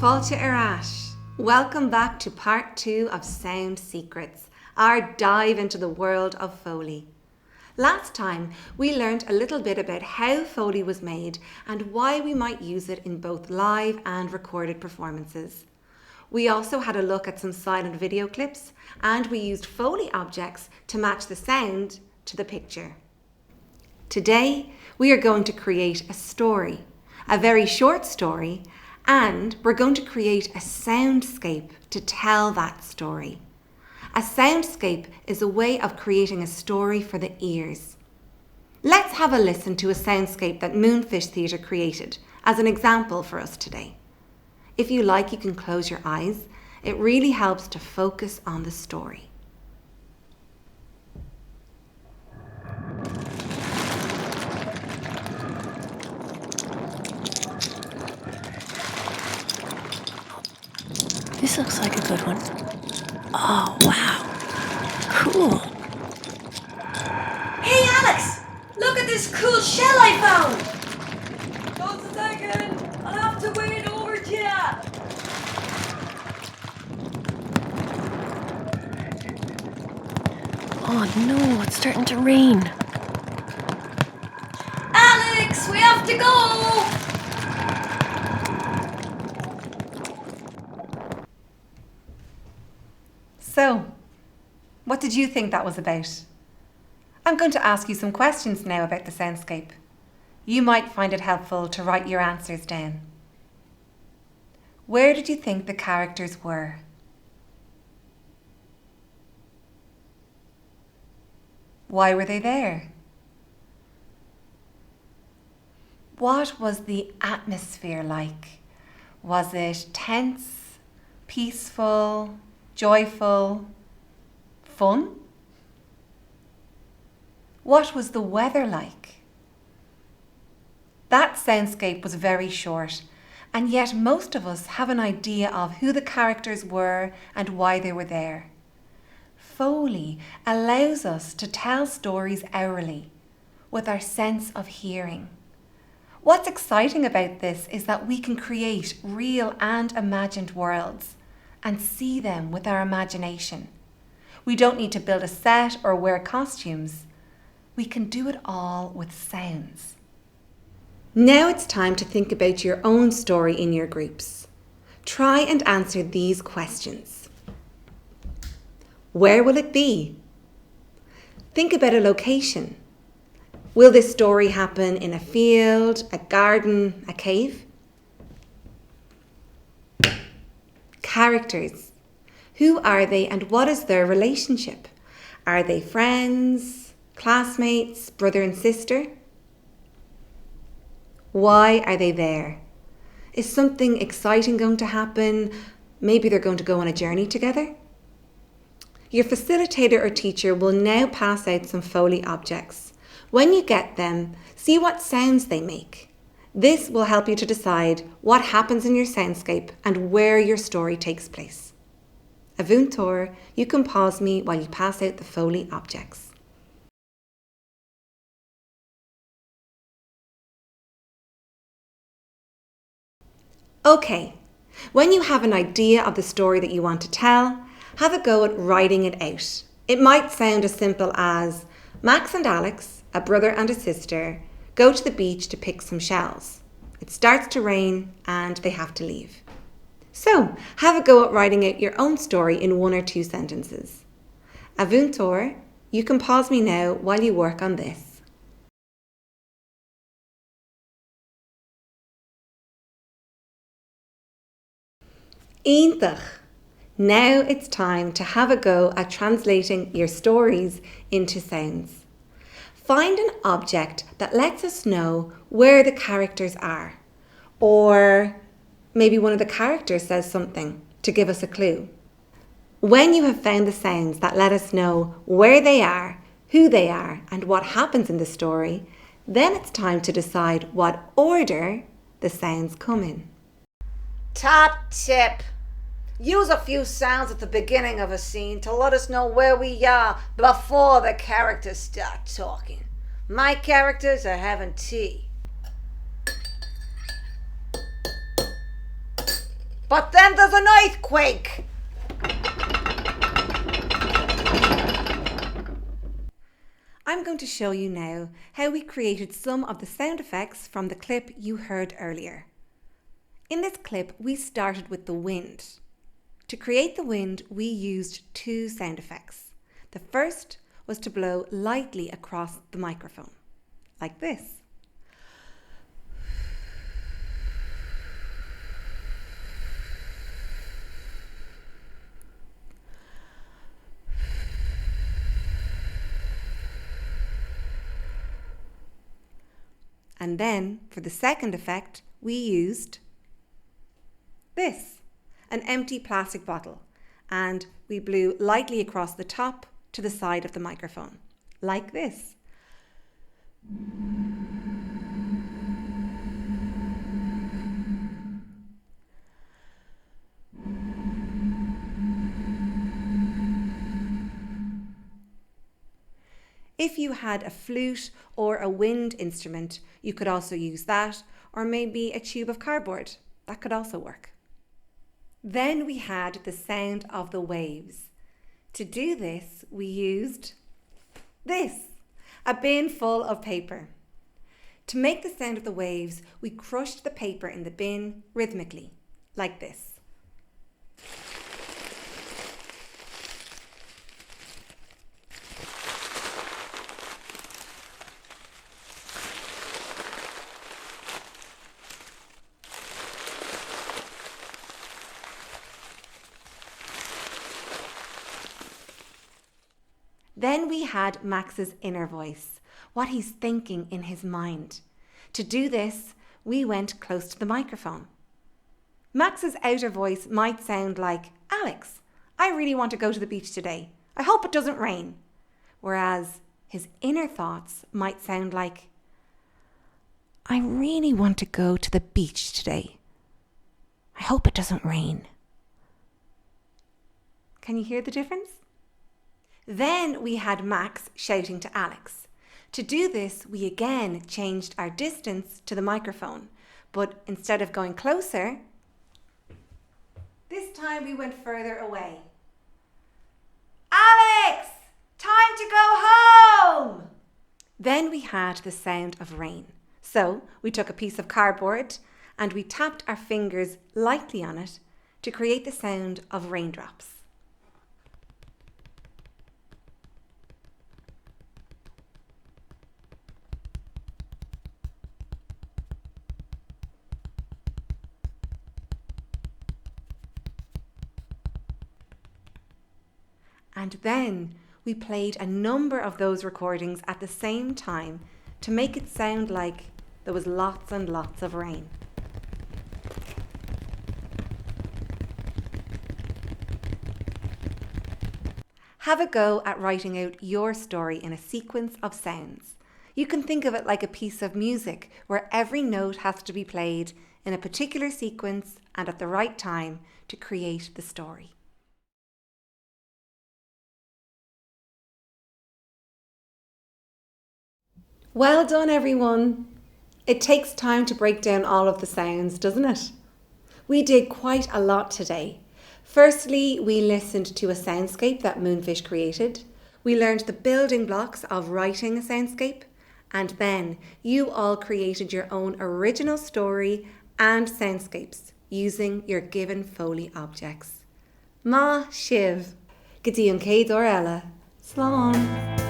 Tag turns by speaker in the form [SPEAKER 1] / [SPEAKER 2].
[SPEAKER 1] Fáilte Arash. Welcome back to part 2 of Sound Secrets, our dive into the world of Foley. Last time we learned a little bit about how Foley was made and why we might use it in both live and recorded performances. We also had a look at some silent video clips and we used Foley objects to match the sound to the picture. Today we are going to create a story, a very short story, and we're going to create a soundscape to tell that story. A soundscape is a way of creating a story for the ears. Let's have a listen to a soundscape that Moonfish Theatre created as an example for us today. If you like, you can close your eyes. It really helps to focus on the story.
[SPEAKER 2] This looks like a good one. Oh, wow. Cool.
[SPEAKER 3] Hey, Alex! Look at this cool shell I found! Just a second! I'll have to wait over to you!
[SPEAKER 2] Oh, no, it's starting to rain.
[SPEAKER 3] Alex, we have to go!
[SPEAKER 1] So, what did you think that was about? I'm going to ask you some questions now about the soundscape. You might find it helpful to write your answers down. Where did you think the characters were? Why were they there? What was the atmosphere like? Was it tense, peaceful, joyful, fun? What was the weather like? That soundscape was very short, and yet most of us have an idea of who the characters were and why they were there. Foley allows us to tell stories orally, with our sense of hearing. What's exciting about this is that we can create real and imagined worlds and see them with our imagination. We don't need to build a set or wear costumes. We can do it all with sounds. Now it's time to think about your own story in your groups. Try and answer these questions. Where will it be? Think about a location. Will this story happen in a field, a garden, a cave? Characters. Who are they and what is their relationship? Are they friends, classmates, brother and sister? Why are they there? Is something exciting going to happen? Maybe they're going to go on a journey together? Your facilitator or teacher will now pass out some Foley objects. When you get them, see what sounds they make. This will help you to decide what happens in your soundscape and where your story takes place. Avuntor, you can pause me while you pass out the Foley objects. Okay, when you have an idea of the story that you want to tell, have a go at writing it out. It might sound as simple as Max and Alex, a brother and a sister, go to the beach to pick some shells. It starts to rain and they have to leave. So, have a go at writing out your own story in 1 or 2 sentences. Avuntor, you can pause me now while you work on this. Iontach. Now it's time to have a go at translating your stories into sounds. Find an object that lets us know where the characters are. Or maybe one of the characters says something to give us a clue. When you have found the sounds that let us know where they are, who they are, and what happens in the story, then it's time to decide what order the sounds come in.
[SPEAKER 4] Top tip. Use a few sounds at the beginning of a scene to let us know where we are before the characters start talking. My characters are having tea. But then there's an earthquake.
[SPEAKER 1] I'm going to show you now how we created some of the sound effects from the clip you heard earlier. In this clip, we started with the wind. To create the wind, we used two sound effects. The first was to blow lightly across the microphone, like this. And then, for the second effect, we used this, an empty plastic bottle, and we blew lightly across the top to the side of the microphone, like this. If you had a flute or a wind instrument, you could also use that, or maybe a tube of cardboard. That could also work. Then we had the sound of the waves. To do this, we used this, a bin full of paper. To make the sound of the waves, we crushed the paper in the bin rhythmically, like this. Then we had Max's inner voice, what he's thinking in his mind. To do this, we went close to the microphone. Max's outer voice might sound like, Alex, I really want to go to the beach today. I hope it doesn't rain. Whereas his inner thoughts might sound like, I really want to go to the beach today. I hope it doesn't rain. Can you hear the difference? Then we had Max shouting to Alex. To do this, we again changed our distance to the microphone, but instead of going closer, this time we went further away. Alex, time to go home! Then we had the sound of rain. So we took a piece of cardboard and we tapped our fingers lightly on it to create the sound of raindrops. And then we played a number of those recordings at the same time to make it sound like there was lots and lots of rain. Have a go at writing out your story in a sequence of sounds. You can think of it like a piece of music where every note has to be played in a particular sequence and at the right time to create the story. Well done, everyone. It takes time to break down all of the sounds, doesn't it? We did quite a lot today. Firstly, we listened to a soundscape that Moonfish created. We learned the building blocks of writing a soundscape. And then you all created your own original story and soundscapes using your given Foley objects. Ma Shiv. Gdíon Céad Ella. Slán.